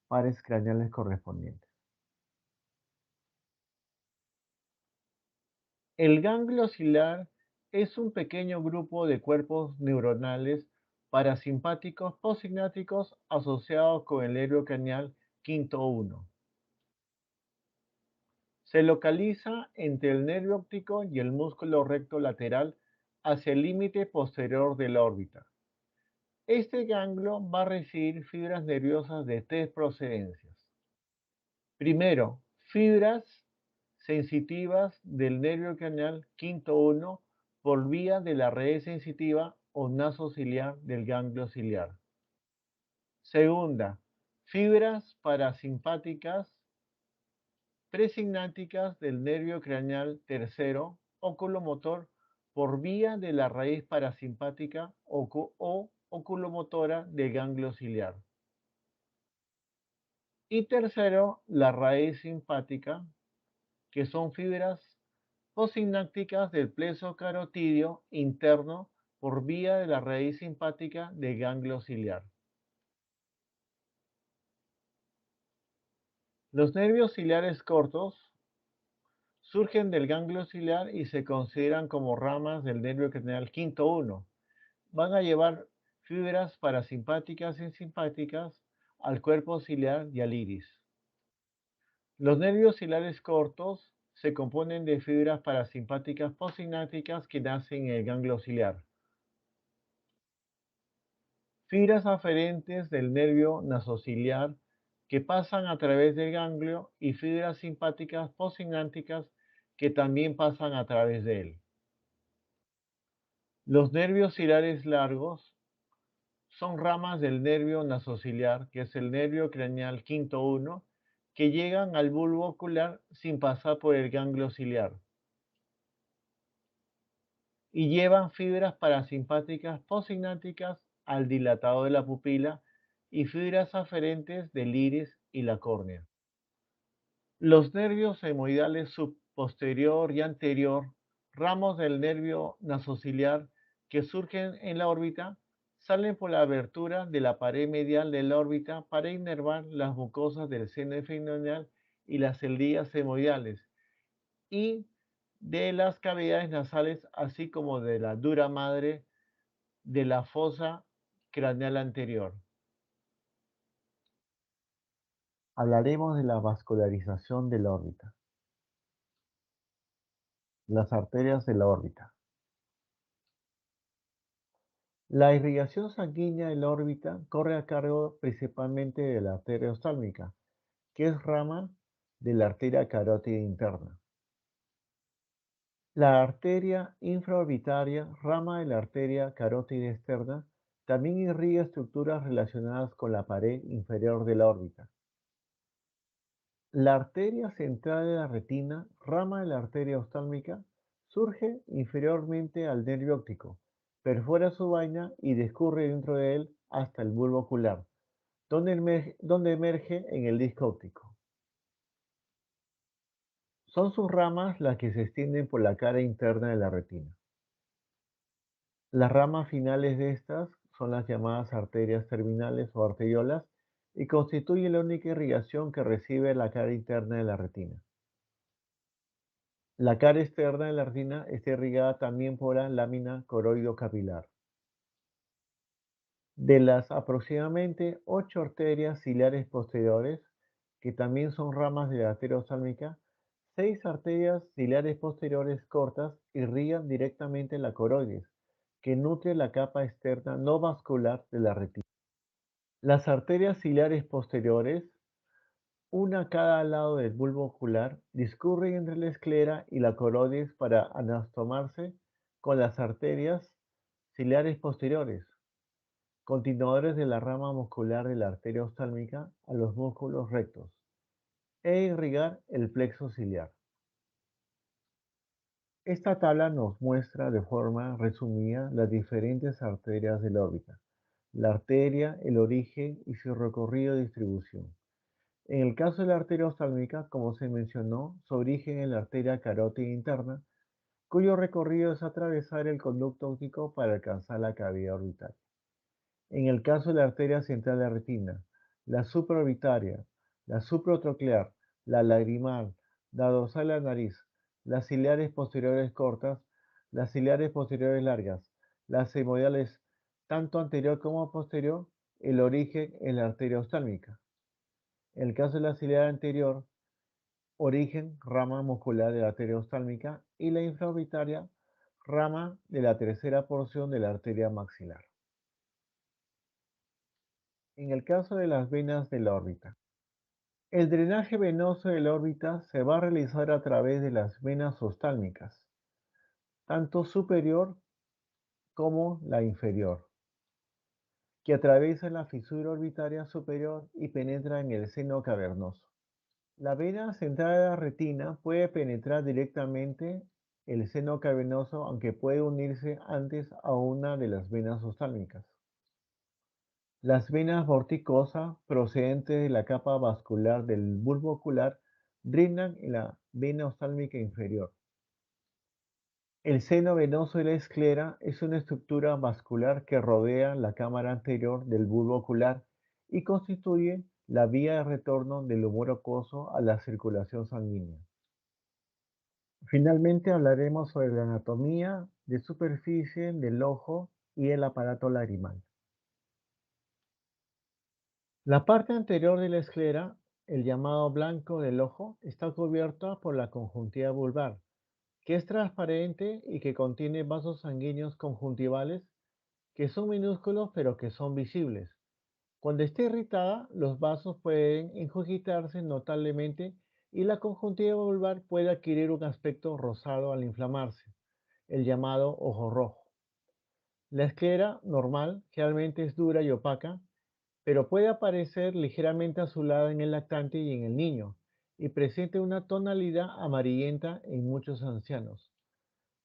pares craneales correspondientes. El ganglio ciliar es un pequeño grupo de cuerpos neuronales parasimpáticos postsinápticos asociados con el nervio craneal quinto 1. Se localiza entre el nervio óptico y el músculo recto lateral hacia el límite posterior de la órbita. Este ganglio va a recibir fibras nerviosas de tres procedencias. Primero, fibras sensitivas del nervio craneal quinto 1 por vía de la red sensitiva o naso ciliar del ganglio ciliar. Segunda, fibras parasimpáticas presinápticas del nervio craneal tercero oculomotor por vía de la raíz parasimpática o oculomotora del ganglio ciliar. Y tercero, la raíz simpática, que son fibras postsinápticas del plexo carotidio interno por vía de la raíz simpática del ganglio ciliar. Los nervios ciliares cortos surgen del ganglio ciliar y se consideran como ramas del nervio craneal quinto 1. Van a llevar fibras parasimpáticas y simpáticas al cuerpo ciliar y al iris. Los nervios ciliares cortos se componen de fibras parasimpáticas postsinápticas que nacen en el ganglio ciliar. Fibras aferentes del nervio nasociliar que pasan a través del ganglio y fibras simpáticas postsinápticas que también pasan a través de él. Los nervios ciliares largos son ramas del nervio nasociliar, que es el nervio craneal quinto 1, que llegan al bulbo ocular sin pasar por el ganglio ciliar y llevan fibras parasimpáticas postsinápticas al dilatado de la pupila y fibras aferentes del iris y la córnea. Los nervios hemoidales subposterior y anterior, ramos del nervio nasociliar que surgen en la órbita, salen por la abertura de la pared medial de la órbita para inervar las mucosas del seno inferior y las celdillas hemoidales y de las cavidades nasales, así como de la dura madre de la fosa craneal anterior. Hablaremos de la vascularización de la órbita. Las arterias de la órbita. La irrigación sanguínea de la órbita corre a cargo principalmente de la arteria oftálmica, que es rama de la arteria carótida interna. La arteria infraorbitaria, rama de la arteria carótida externa, también irriga estructuras relacionadas con la pared inferior de la órbita. La arteria central de la retina, rama de la arteria oftálmica, surge inferiormente al nervio óptico, perfora su vaina y discurre dentro de él hasta el bulbo ocular, donde emerge en el disco óptico. Son sus ramas las que se extienden por la cara interna de la retina. Las ramas finales de estas son las llamadas arterias terminales o arteriolas y constituyen la única irrigación que recibe la cara interna de la retina. La cara externa de la retina está irrigada también por la lámina coroido-capilar. De las aproximadamente 8 arterias ciliares posteriores, que también son ramas de la arteria oftálmica, 6 arterias ciliares posteriores cortas irrigan directamente la coroides, que nutre la capa externa no vascular de la retina. Las arterias ciliares posteriores, una a cada lado del bulbo ocular, discurren entre la esclera y la coroides para anastomarse con las arterias ciliares posteriores, continuadores de la rama muscular de la arteria oftálmica a los músculos rectos, e irrigar el plexo ciliar. Esta tabla nos muestra de forma resumida las diferentes arterias de la órbita, la arteria, el origen y su recorrido y distribución. En el caso de la arteria oftálmica, como se mencionó, su origen en la arteria carótida interna, cuyo recorrido es atravesar el conducto óptico para alcanzar la cavidad orbital. En el caso de la arteria central de la retina, la supraorbitaria, la supratroclear, la lagrimal, la dorsal de la nariz, las ciliares posteriores cortas, las ciliares posteriores largas, las semoidales tanto anterior como posterior, el origen en la arteria oftálmica. En el caso de la ciliar anterior, origen, rama muscular de la arteria oftálmica y la infraorbitaria, rama de la tercera porción de la arteria maxilar. En el caso de las venas de la órbita, el drenaje venoso de la órbita se va a realizar a través de las venas oftálmicas, tanto superior como la inferior, que atraviesa la fisura orbitaria superior y penetra en el seno cavernoso. La vena central de la retina puede penetrar directamente el seno cavernoso, aunque puede unirse antes a una de las venas oftálmicas. Las venas vorticosas procedentes de la capa vascular del bulbo ocular drennan en la vena oftálmica inferior. El seno venoso de la esclera es una estructura vascular que rodea la cámara anterior del bulbo ocular y constituye la vía de retorno del humor acuoso a la circulación sanguínea. Finalmente hablaremos sobre la anatomía de superficie del ojo y el aparato lagrimal. La parte anterior de la esclera, el llamado blanco del ojo, está cubierta por la conjuntiva vulvar, que es transparente y que contiene vasos sanguíneos conjuntivales que son minúsculos pero que son visibles. Cuando esté irritada, los vasos pueden incogitarse notablemente y la conjuntiva vulvar puede adquirir un aspecto rosado al inflamarse, el llamado ojo rojo. La esclera normal generalmente es dura y opaca, pero puede aparecer ligeramente azulada en el lactante y en el niño, y presenta una tonalidad amarillenta en muchos ancianos.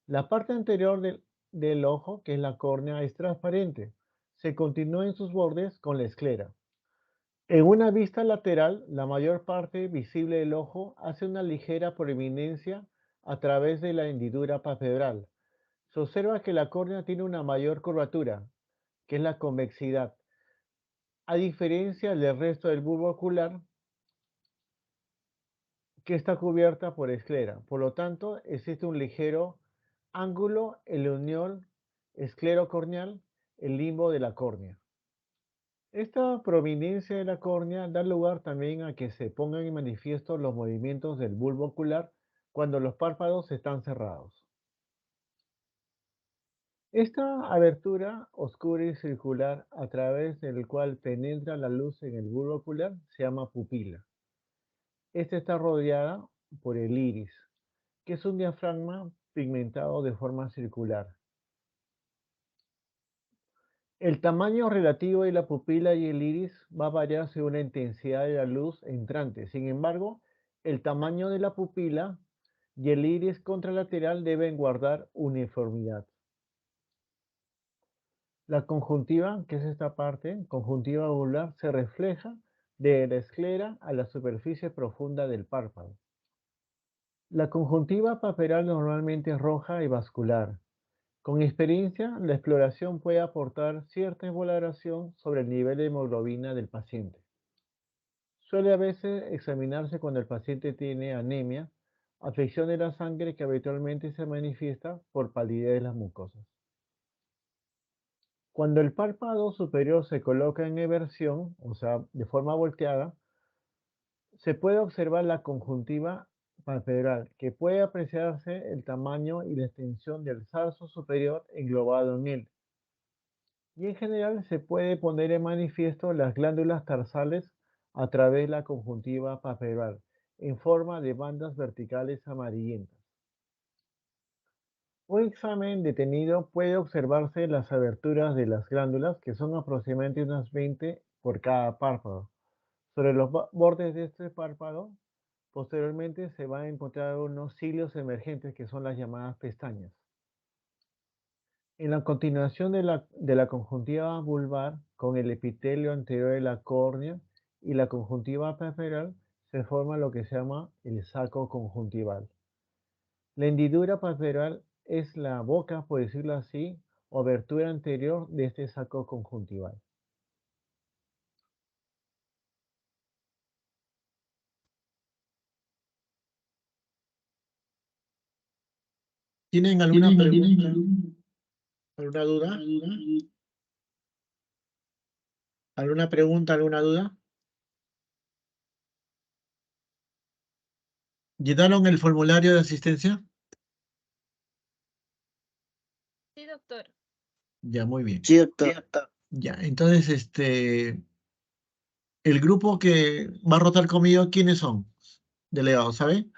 La parte anterior del ojo, que es la córnea, es transparente. Se continúa en sus bordes con la esclera. En una vista lateral, la mayor parte visible del ojo hace una ligera prominencia a través de la hendidura palpebral. Se observa que la córnea tiene una mayor curvatura, que es la convexidad, a diferencia del resto del bulbo ocular, que está cubierta por esclera. Por lo tanto, existe un ligero ángulo en la unión esclerocorneal, el limbo de la córnea. Esta prominencia de la córnea da lugar también a que se pongan en manifiesto los movimientos del bulbo ocular cuando los párpados están cerrados. Esta abertura oscura y circular a través del cual penetra la luz en el bulbo ocular se llama pupila. Esta está rodeada por el iris, que es un diafragma pigmentado de forma circular. El tamaño relativo de la pupila y el iris va a variar según la intensidad de la luz entrante. Sin embargo, el tamaño de la pupila y el iris contralateral deben guardar uniformidad. La conjuntiva, que es esta parte, conjuntiva ocular, se refleja de la esclera a la superficie profunda del párpado. La conjuntiva paperal normalmente es roja y vascular. Con experiencia, la exploración puede aportar cierta valoración sobre el nivel de hemoglobina del paciente. Suele a veces examinarse cuando el paciente tiene anemia, afección de la sangre que habitualmente se manifiesta por palidez de las mucosas. Cuando el párpado superior se coloca en eversión, o sea, de forma volteada, se puede observar la conjuntiva palpebral, que puede apreciarse el tamaño y la extensión del zarzo superior englobado en él. Y en general se puede poner en manifiesto las glándulas tarsales a través de la conjuntiva palpebral, en forma de bandas verticales amarillentas. Un examen detenido puede observarse las aberturas de las glándulas, que son aproximadamente unas 20 por cada párpado. Sobre los bordes de este párpado, posteriormente se van a encontrar unos cilios emergentes que son las llamadas pestañas. En la continuación de la conjuntiva vulvar con el epitelio anterior de la córnea y la conjuntiva palpebral se forma lo que se llama el saco conjuntival. La hendidura palpebral es la boca, por decirlo así, o abertura anterior de este saco conjuntival. ¿Tienen alguna pregunta? ¿Alguna duda? ¿Alguna pregunta, alguna duda? ¿Llenaron el formulario de asistencia? Sí, doctor. Ya, muy bien. Sí, doctor. Ya, entonces, el grupo que va a rotar conmigo, ¿quiénes son? Delegados, ¿sabe?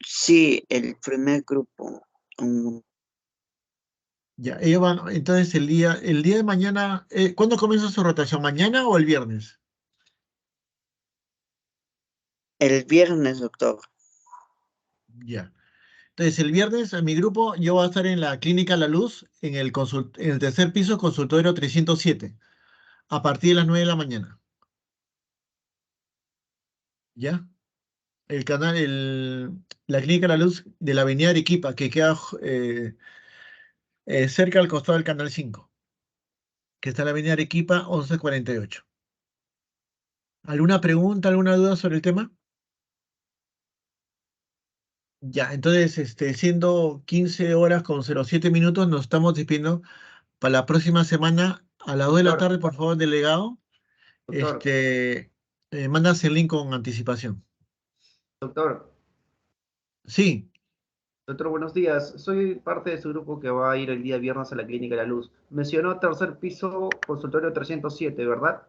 Sí, el primer grupo. Ya, ellos van, entonces el día de mañana, ¿cuándo comienza su rotación? ¿Mañana o el viernes? El viernes, doctor. Ya. Entonces, el viernes en mi grupo yo voy a estar en la Clínica La Luz, en el tercer piso, consultorio 307, a partir de las 9 de la mañana. ¿Ya? La Clínica La Luz de la Avenida Arequipa, que queda cerca al costado del Canal 5, que está en la Avenida Arequipa 1148. ¿Alguna pregunta, alguna duda sobre el tema? Ya, entonces, siendo 15 horas con 07 minutos, nos estamos despidiendo para la próxima semana a las 2 de la Doctor, tarde, por favor, delegado. doctor, Mandas el link con anticipación. doctor, Sí, doctor, buenos días. Soy parte de su grupo que va a ir el día viernes a la Clínica La Luz. Mencionó tercer piso, consultorio 307, ¿verdad?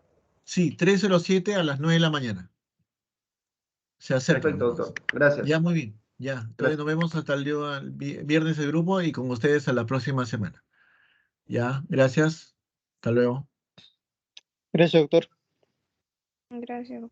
sí, 307 a las 9 de la mañana. Se acercan Perfecto, nomás. doctor. Gracias. Ya, muy bien. Ya, entonces Gracias. nos vemos hasta viernes el grupo y con ustedes a la próxima semana. Ya, gracias. Hasta luego. Gracias, doctor. Gracias.